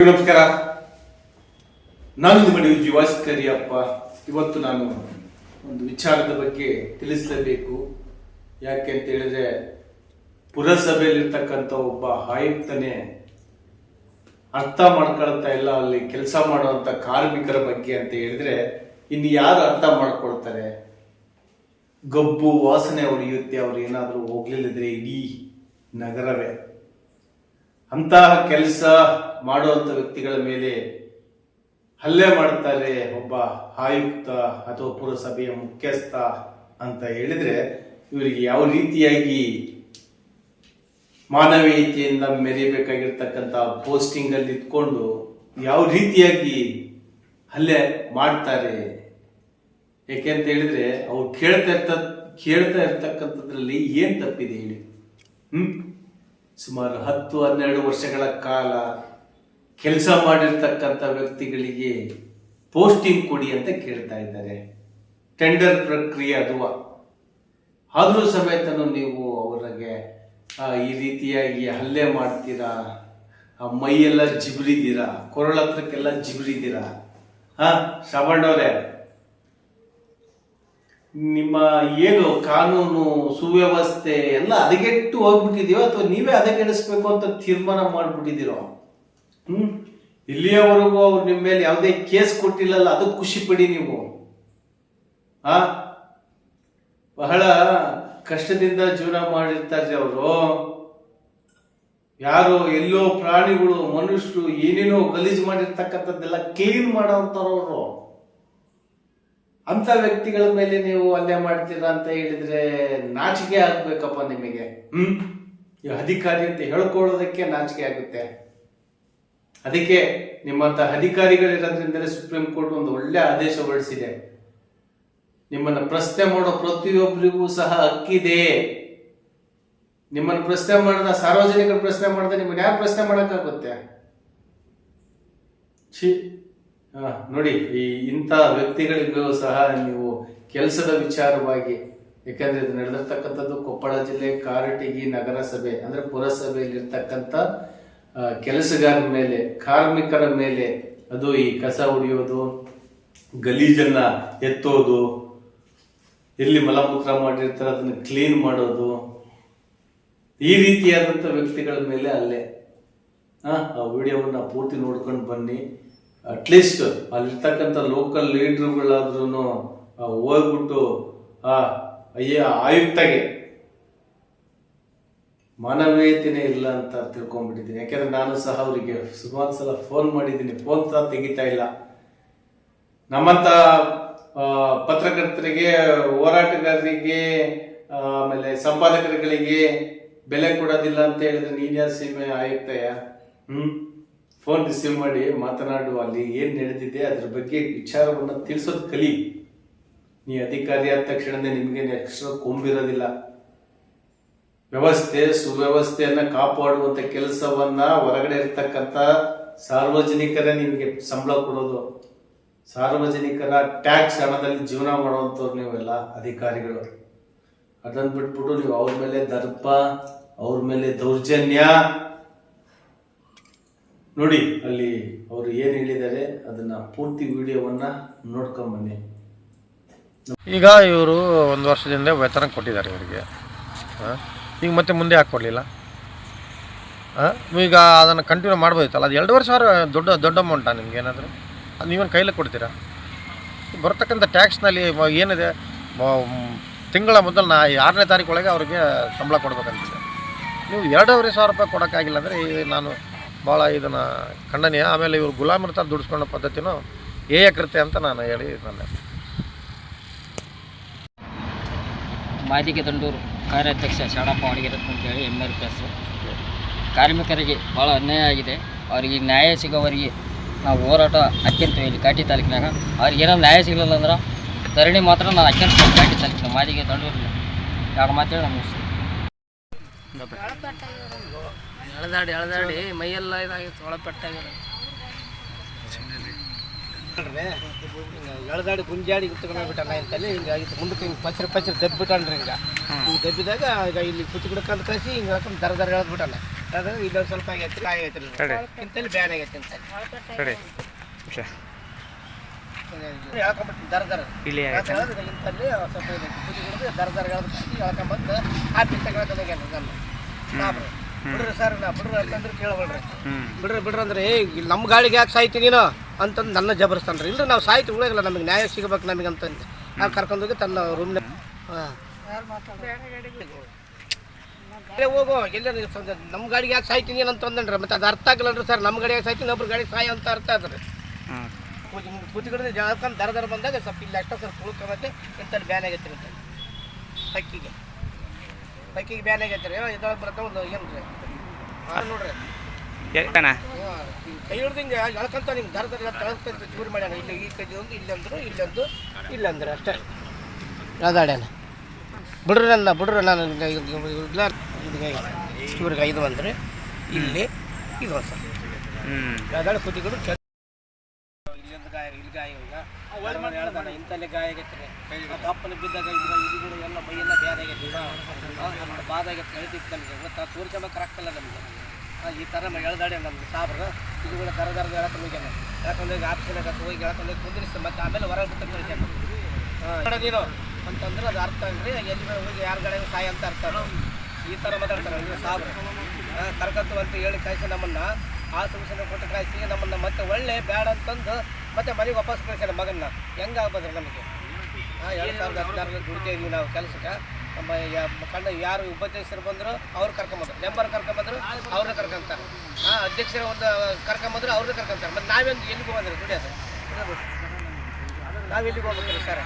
ನಮಸ್ಕಾರ, ನಾನು ನಿಮ್ಮ ಯುವಾಸ್ ಕರಿಯಪ್ಪ. ಇವತ್ತು ನಾನು ಒಂದು ವಿಚಾರದ ಬಗ್ಗೆ ತಿಳಿಸಲೇಬೇಕು. ಯಾಕೆ ಅಂತ ಹೇಳಿದ್ರೆ, ಪುರಸಭೆಯಲ್ಲಿರ್ತಕ್ಕಂಥ ಒಬ್ಬ ಆಯುಕ್ತನೇ ಅರ್ಥ ಮಾಡ್ಕೊಳ್ತಾ ಇಲ್ಲ ಅಲ್ಲಿ ಕೆಲಸ ಮಾಡುವಂತ ಕಾರ್ಮಿಕರ ಬಗ್ಗೆ ಅಂತ ಹೇಳಿದ್ರೆ ಇನ್ನು ಯಾರು ಅರ್ಥ ಮಾಡ್ಕೊಳ್ತಾರೆ? ಗಬ್ಬು ವಾಸನೆ ಹೊಡೆಯುತ್ತೆ. ಅವ್ರು ಏನಾದರೂ ಹೋಗ್ಲಿಲ್ಲದ್ರೆ ಇಡೀ ನಗರವೇ. ಅಂತಹ ಕೆಲಸ ಮಾಡುವಂತ ವ್ಯಕ್ತಿಗಳ ಮೇಲೆ ಹಲ್ಲೆ ಮಾಡ್ತಾರೆ ಒಬ್ಬ ಆಯುಕ್ತ ಅಥವಾ ಪುರಸಭೆಯ ಮುಖ್ಯಸ್ಥ ಅಂತ ಹೇಳಿದ್ರೆ, ಇವರಿಗೆ ಯಾವ ರೀತಿಯಾಗಿ ಮಾನವೀಯತೆಯಿಂದ ಮೆರಿಬೇಕಾಗಿರ್ತಕ್ಕಂಥ ಪೋಸ್ಟಿಂಗ್ ಅಲ್ಲಿ ಇಟ್ಕೊಂಡು ಯಾವ ರೀತಿಯಾಗಿ ಹಲ್ಲೆ ಮಾಡ್ತಾರೆ? ಯಾಕೆಂತ ಹೇಳಿದ್ರೆ, ಅವ್ರು ಕೇಳ್ತಾ ಇರ್ತಕ್ಕಂಥದ್ರಲ್ಲಿ ಏನ್ ತಪ್ಪಿದೆ ಹೇಳಿ? ಸುಮಾರು 10-12 ವರ್ಷಗಳ ಕಾಲ ಕೆಲಸ ಮಾಡಿರ್ತಕ್ಕಂಥ ವ್ಯಕ್ತಿಗಳಿಗೆ ಪೋಸ್ಟಿಂಗ್ ಕೊಡಿ ಅಂತ ಕೇಳ್ತಾ ಇದ್ದಾರೆ. ಟೆಂಡರ್ ಪ್ರಕ್ರಿಯೆ ಅದುವ. ಆದ್ರೂ ಸಮೇತನು ನೀವು ಅವರಿಗೆ ಈ ರೀತಿಯಾಗಿ ಹಲ್ಲೆ ಮಾಡ್ತೀರಾ, ಮೈಯೆಲ್ಲ ಜಿಬ್ರಿದ್ದೀರಾ, ಕೊರಳ ಹತ್ರಕ್ಕೆಲ್ಲ ಜಿಬ್ರಿದ್ದೀರಾ. ಶ್ರವಣ್ಣವ್ರೆ, ನಿಮ್ಮ ಏನು ಕಾನೂನು ಸುವ್ಯವಸ್ಥೆ ಎಲ್ಲ ಹದಗೆಟ್ಟು ಹೋಗ್ಬಿಟ್ಟಿದೆಯೋ ಅಥವಾ ನೀವೇ ಹದಗೆಡಿಸ್ಬೇಕು ಅಂತ ತೀರ್ಮಾನ ಮಾಡ್ಬಿಟ್ಟಿದ್ದೀರೋ? ಇಲ್ಲಿಯವರೆಗೂ ಅವ್ರು ನಿಮ್ಮ ಮೇಲೆ ಯಾವುದೇ ಕೇಸ್ ಕೊಟ್ಟಿಲ್ಲಲ್ಲ, ಅದಕ್ಕೆ ಖುಷಿ ಪಡಿ ನೀವು. ಬಹಳ ಕಷ್ಟದಿಂದ ಜೀವನ ಮಾಡಿರ್ತಾರೆ ಅವರು. ಯಾರು ಎಲ್ಲೋ ಪ್ರಾಣಿಗಳು, ಮನುಷ್ಯರು ಏನೇನೋ ಗಲೀಜು ಮಾಡಿರ್ತಕ್ಕಂಥದ್ದೆಲ್ಲ ಕ್ಲೀನ್ ಮಾಡೋಂಥವ್ರು. ಅಂತ ವ್ಯಕ್ತಿಗಳ ಮೇಲೆ ನೀವು ಹಲ್ಲೆ ಮಾಡ್ತೀರಾ ಅಂತ ಹೇಳಿದ್ರೆ ನಾಚಿಕೆ ಆಗ್ಬೇಕಪ್ಪ ನಿಮಗೆ. ಅಧಿಕಾರಿ ಅಂತ ಹೇಳ್ಕೊಳ್ಳೋದಕ್ಕೆ ನಾಚಿಕೆ ಆಗುತ್ತೆ. ಅದಕ್ಕೆ ನಿಮ್ಮಂತ ಅಧಿಕಾರಿಗಳಿರೋದ್ರಿಂದಲೇ ಸುಪ್ರೀಂ ಕೋರ್ಟ್ ಒಂದು ಒಳ್ಳೆ ಆದೇಶ ಹೊರಡಿಸಿದೆ. ನಿಮ್ಮನ್ನ ಪ್ರಶ್ನೆ ಮಾಡೋ ಪ್ರತಿಯೊಬ್ಬರಿಗೂ ಸಹ ಹಕ್ಕಿದೆ. ನಿಮ್ಮನ್ನು ಪ್ರಶ್ನೆ ಮಾಡಿದ, ಸಾರ್ವಜನಿಕರ ಪ್ರಶ್ನೆ ಮಾಡಿದ ನಿಮ್ಮನ್ನ ಯಾರು ಪ್ರಶ್ನೆ ಮಾಡಕ್ಕಾಗುತ್ತೆ? ನೋಡಿ, ಈ ಇಂಥ ವ್ಯಕ್ತಿಗಳಿಗೂ ಸಹ ನೀವು ಕೆಲಸದ ವಿಚಾರವಾಗಿ, ಯಾಕಂದ್ರೆ ಇದು ನಡೆದಿರ್ತಕ್ಕಂಥದ್ದು ಕೊಪ್ಪಳ ಜಿಲ್ಲೆ ಕಾರಟಗಿ ನಗರಸಭೆ ಅಂದ್ರೆ ಪುರಸಭೆಯಲ್ಲಿರ್ತಕ್ಕಂಥ ಕೆಲಸಗಾರರ ಮೇಲೆ, ಕಾರ್ಮಿಕರ ಮೇಲೆ, ಅದು ಈ ಕಸ ಹೊಡೆಯೋದು, ಗಲೀಜನ್ನ ಎತ್ತೋದು, ಎಲ್ಲಿ ಮಲಮೂತ್ರ ಮಾಡಿರ್ತಾರೆ ಅದನ್ನ ಕ್ಲೀನ್ ಮಾಡೋದು, ಈ ರೀತಿಯಾದಂಥ ವ್ಯಕ್ತಿಗಳ ಮೇಲೆ ಅಲ್ಲೇ ಆ ವಿಡಿಯೋವನ್ನ ಪೂರ್ತಿ ನೋಡ್ಕೊಂಡು ಬನ್ನಿ. ಅಟ್ಲೀಸ್ಟ್ ಅಲ್ಲಿರ್ತಕ್ಕಂಥ ಲೋಕಲ್ ಲೀಡರ್ಗಳಾದ್ರೂ ಹೋಗ್ಬಿಟ್ಟು ಆಯುಕ್ತಗೆ ಮಾನವೀಯತೆನೇ ಇಲ್ಲ ಅಂತ ತಿಳ್ಕೊಂಡ್ಬಿಟ್ಟಿದ್ದೀನಿ. ಯಾಕೆಂದ್ರೆ ನಾನು ಸಹ ಅವರಿಗೆ ಸುಮಾರು ಸಲ ಫೋನ್ ಮಾಡಿದ್ದೀನಿ, ಫೋನ್ ಸಹ ತೆಗಿತಾ ಇಲ್ಲ. ನಮ್ಮಂತ ಪತ್ರಕರ್ತರಿಗೆ, ಹೋರಾಟಗಾರರಿಗೆ, ಆಮೇಲೆ ಸಂಪಾದಕರುಗಳಿಗೆ ಬೆಲೆ ಕೊಡೋದಿಲ್ಲ ಅಂತ ಹೇಳಿದ್ರೆ ನೀನ್ಯಾರ ಸೀಮೆ ಆಯುಕ್ತಯ್ಯ? ಫೋನ್ ರಿಸೀವ್ ಮಾಡಿ ಮಾತನಾಡುವ, ಅಲ್ಲಿ ಏನ್ ನಡೆದಿದೆ ಅದ್ರ ಬಗ್ಗೆ ವಿಚಾರವನ್ನ ತಿಳಿಸೋದು ಕಲಿ. ನೀ ಅಧಿಕಾರಿ ಆದ ತಕ್ಷಣನೇ ನಿಮ್ಗೆ ಅಕ್ಷರ ಕೊಂಬಿರೋದಿಲ್ಲ. ವ್ಯವಸ್ಥೆ ಸುವ್ಯವಸ್ಥೆಯನ್ನ ಕಾಪಾಡುವಂತ ಕೆಲಸವನ್ನ ಹೊರಗಡೆ ಇರ್ತಕ್ಕಂಥ ಸಾರ್ವಜನಿಕರೇ ನಿಮಗೆ ಸಂಬಳ ಕೊಡೋದು. ಸಾರ್ವಜನಿಕರ ಟ್ಯಾಕ್ಸ್ ಹಣದಲ್ಲಿ ಜೀವನ ಮಾಡುವಂತವ್ರು ನೀವೆಲ್ಲ ಅಧಿಕಾರಿಗಳು. ಅದನ್ನ ಬಿಟ್ಬಿಟ್ಟು ನೀವು ಅವ್ರ ಮೇಲೆ ದರ್ಪ, ಅವ್ರ ಮೇಲೆ ದೌರ್ಜನ್ಯ. ನೋಡಿ, ಅಲ್ಲಿ ಅವರು ಏನ್ ಹೇಳಿದ್ದಾರೆ ಅದನ್ನ ಪೂರ್ತಿ ವಿಡಿಯೋವನ್ನ ನೋಡ್ಕೊಂಡ್ ಬನ್ನಿ. ಈಗ ಇವರು 1 ವರ್ಷದಿಂದ ವೇತನ ಕೊಟ್ಟಿದ್ದಾರೆ ಇವರಿಗೆ. ಈಗ ಮತ್ತೆ ಮುಂದೆ ಯಾಕೆ ಕೊಡಲಿಲ್ಲ? ಈಗ ಅದನ್ನು ಕಂಟಿನ್ಯೂ ಮಾಡ್ಬೋದಿತ್ತಲ್ಲ. ಅದು 2 ವರ್ಷ ದೊಡ್ಡ ಅಮೌಂಟಾ ನಿಮ್ಗೆ? ಏನಾದರೂ ಅದು ನೀವೇನು ಕೈಲೇ ಕೊಡ್ತೀರಾ? ಬರ್ತಕ್ಕಂಥ ಟ್ಯಾಕ್ಸ್ನಲ್ಲಿ ಏನಿದೆ, ತಿಂಗಳ ಮೊದಲು 6ನೇ ತಾರೀಕು ಅವ್ರಿಗೆ ಸಂಬಳ ಕೊಡ್ಬೇಕಂತಿದೆ. ನೀವು 2,500 ರೂಪಾಯಿ ಕೊಡೋಕ್ಕಾಗಿಲ್ಲ ಅಂದರೆ ನಾನು ಭಾಳ ಇದನ್ನು ಖಂಡನೀಯ. ಆಮೇಲೆ ಇವರು ಗುಲಾಮರ ಥರ ದುಡಿಸ್ಕೊಳ್ಳೋ ಪದ್ಧತಿನೂ ಏಕೃತ್ಯ ಅಂತ ನಾನು ಹೇಳಿ ನನ್ನ ಮಾದಿಗೆ ದಂಡೂರು ಕಾರ್ಯಾಧ್ಯಕ್ಷ ಶಾಣಪ್ಪ ಅಡಿಗೆರತ್ ಅಂತೇಳಿ MRPS. ಕಾರ್ಮಿಕರಿಗೆ ಭಾಳ ಅನ್ಯಾಯ ಆಗಿದೆ. ಅವರಿಗೆ ನ್ಯಾಯ ಸಿಗೋವರೆಗೆ ನಾವು ಹೋರಾಟ ಅತ್ಯಂತ ಇಲ್ಲಿ ಕಾಟಿ ತಾಲೂಕಿನಾಗ. ಅವ್ರಿಗೆ ಏನೋ ನ್ಯಾಯ ಸಿಗಲಿಲ್ಲ ಅಂದ್ರೆ ಧರಣಿ ಮಾತ್ರ ನಾನು ಅತ್ಯಂತ ಕಾಟಿ ತಾಲೂಕಿನ ಮಾದಿಗೆ ದಂಡೂರಿಲ್ಲ 2 ಮಾತೇಳಿ ನಾನು ಮುಗಿಸ್ತೀನಿ. ಎಳೆದಾಡಿ ಮೈಯೆಲ್ಲ ಇದಾಗಿತ್ತು, ಒಳಪೆಟ್ಟಾಗಿದೆ. ಎಳೆದಾಡಿ ಗುಂಜಾಡಿ ಇಟ್ಕೊಂಡ್ಬಿಟ್ಟಾನ ಅಂತಲ್ಲಿ ಹಿಂಗಾಗಿತ್ತು. ಮುಂದಕ್ಕೆ ಹಿಂಗೆ ಪಚ್ಚರ ದಬ್ಬಿಟ್ಟಾನ್ರಿ. ಹಿಂಗೆ ದಬ್ಬಿದಾಗ ಈಗ ಇಲ್ಲಿ ಕುತ್ತಿ ಬಿಡಕ್ಕಂತ ಕಳಿಸಿ ಹಿಂಗೆ ಹೇಳ್ಕೊಂಡು ದರ ಎಳೆದ್ಬಿಟ್ಟಾನ. ಅದು ಇಲ್ಲೊಂದು ಸ್ವಲ್ಪ ಆಗೈತಿ ಕಾಯಿ ಆಗೈತಿ ತಡಿ ಇಂತಲ್ಲಿ ಬ್ಯಾನ್ ಆಗೈತಿ ಅಂತ ತಡಿ ನಿಮಿಷ ಹೇಳ್ಕೊಂಬಿಟ್ಟು ದರ ಇಲ್ಲಿ ಆಗೈತೆ ಇಂತಲ್ಲಿ ಸ್ವಲ್ಪ ಕುದಿ ಹಿಡಿದು ದರ ಹೇಳ್ಕೊಂಬಂದು ಆ ಬಿತ್ತಾಗ ಹೇಳ್ಕೊಂಡೋಗ್ಯಾನ ನಮ್ಮ ಸಾಬ್ರು ಬಿಡ್ರಿ ಸರ್ ನಾ ಬಿಡ್ರಿ ಅಂತಂದ್ರೆ ಕೇಳಬೇಡ್ರಿ ಬಿಡ್ರಿ ಅಂದ್ರೆ ಇಲ್ಲಿ ನಮ್ಮ ಗಾಳಿಗೆ ಯಾಕೆ ಸಾಯ್ತಿ ನೀನು ಅಂತಂದು ನನ್ನ ಜಬರ್ಸ್ತಾನ್ರಿ ಇಲ್ಲರಿ ನಾವು ಸಾಯ್ತಿ ಉಳಿಯಲ್ಲ ನಮಗೆ ನ್ಯಾಯ ಸಿಗಬೇಕು ನಮಗೆ ಅಂತಂದು ನಾವು ಕರ್ಕೊಂಡೋಗಿ ತನ್ನ ರೂಮ್ನ ಹೋಗೋ ಎಲ್ಲ ನಮ್ಮ ಗಾಡಿಗೆ ಯಾಕೆ ಸಾಯ್ತೀನಿ ಅಂತ ಅಂದನ್ರಿ ಮತ್ತೆ ಅದು ಅರ್ಥ ಆಗಲ್ಲನ್ರಿ ಸರ್ ನಮ್ಮ ಗಾಡಿಯಾಗ ಸಾಯ್ತೀನಿ ಒಬ್ರು ಗಾಡಿ ಸಾಯ ಅಂತ ಅರ್ಥ ಆದ್ರಿ ಕೂತ್ಕೊಂಡು ಜಳಕಂದು ದರ ಬಂದಾಗ ಸ್ವಲ್ಪ ಇಲ್ಲಿ ಅಷ್ಟೇ ಸ್ವಲ್ಪ ಉಳ್ಕೊಂಬತ್ತೆ ಇಂಥಲ್ಲಿ ಬ್ಯಾನ್ ಆಗೈತೆ ಅಂತ ಬೈಕಿಗೆ ಬ್ಯಾನ್ ಆಗೈತೆ ರೀ ಇದ್ರೊಳಗೆ ಬರುತ್ತೆ ಒಂದು ಏನು ರೀ ನೋಡ್ರಿ ಕೈ ಹಿಡ್ದು ಹಿಂಗೆ ಎಳ್ಕೊಂತ ಹಿಂಗೆ ದರ ತಳ್ಕೊಂತ ಚೂರು ಮಾಡ್ಯಾನ ಇಲ್ಲಿ ಈ ಕೈ ಒಂದು ಇಲ್ಲೊಂದು ಇಲ್ಲಂದ್ರೆ ಅಷ್ಟೇ ಯಾವ್ದಾಡ್ಯಾನ ಬಿಡ್ರಿ ನಾನು ಇಲ್ಲ ಇವ್ರಿಗೆ 5 ಅಂದ್ರೆ ಇಲ್ಲಿ ಇದು ಒಂದು ಸರ್ ಯಾವ್ದಾಳೆ ಕೂತಿಗಳು ಇಲ್ಲೊಂದು ಗಾಯ ಇಲ್ಲಿ ಗಾಯ ಈಗ ಹೇಳ್ದಾನ ಇಂಥಲ್ಲೇ ಗಾಯ ಆಗೈತೆ ರೀ ದಪ್ಪನ ಬಿದ್ದಾಗ ಇದು ಕೂಡ ಎಲ್ಲ ಮೈಯೆಲ್ಲ ಬ್ಯಾನ್ ಆಗೈತಿ ಬಾದ ಆಗೈತೆ ನೈತಿತ್ತು ನಮಗೆ ಇವತ್ತು ತೋರಿಸ್ಕೊಂಬಕ್ಕೆ ಆಗ್ತಲ್ಲ ನಮಗೆ ಈ ಥರ ಎಳ್ದಾಡಿ ನಮ್ಗೆ ಸಾಬ್ರು ಇದು ಕೂಡ ದರ ಹೇಳ್ಕೊಂಡು ಹೋಗ್ಯಾನ ಹೇಳ್ಕೊಂಡೋಗಿ ಆಫೀಸಿನಾಗ ಹೋಗಿ ಹೇಳ್ಕೊಂಡೋಗಿ ಕುಂದಿರಿಸಿ ಮತ್ತೆ ಆಮೇಲೆ ಹೊರಗೆ ಬಿಟ್ಟು ಕಳಿಸ್ಯಾನ ನೀನು ಅಂತಂದ್ರೆ ಅದು ಅರ್ಥ ಅಲ್ರಿ ಎಲ್ಲಿ ಹೋಗಿ ಯಾರ ಗಾಡಿ ಸಾಯ ಅಂತ ಅರ್ಥ ಈ ಥರ ಮಾತಾಡ್ತಾರೆ ನೀವು ಸಾಬ್ರು ಕರ್ಕಂತು ಅಂತ ಹೇಳಿ ಕಳಿಸಿ ನಮ್ಮನ್ನು ಆ ಸೂಚನೆ ಕೊಟ್ಟು ಕಳಿಸಿ ನಮ್ಮನ್ನು ಮತ್ತೆ ಒಳ್ಳೆ ಬ್ಯಾಡ ಅಂತಂದು ಮತ್ತೆ ಮನೆಗೆ ವಾಪಸ್ ಕಳಿಸ್ಯಾನ ಮಗನ್ನ ಹೆಂಗೆ ಆಗ್ಬೋದ್ರಿ ನಮಗೆ 2016 ದುಡಿತಾ ಇದ್ವಿ ನಾವು ಕೆಲಸಕ್ಕೆ ನಮ್ಮ ಕಂಡ ಯಾರು ಉಪಾಧ್ಯಕ್ಷರು ಬಂದರು ಅವ್ರು ಕರ್ಕೊಂಬಂದ್ರು ಮೆಂಬರ್ ಕರ್ಕೊಂಬಂದ್ರು ಅವ್ರನ್ನ ಕರ್ಕೊಂತಾರೆ ಅಧ್ಯಕ್ಷರ ಒಂದು ಕರ್ಕೊಂಬಂದ್ರು ಅವ್ರನ್ನ ಕರ್ಕೊಂತಾರೆ ಮತ್ತು ನಾವೇನು ಎಲ್ಲಿಗೆ ಹೋಗಂದ್ರೆ ದುಡಿಯೋದು ನಾವೆಲ್ಲಿಗೆ ಹೋಗ್ಬೇಕ್ರಿ ಸರ್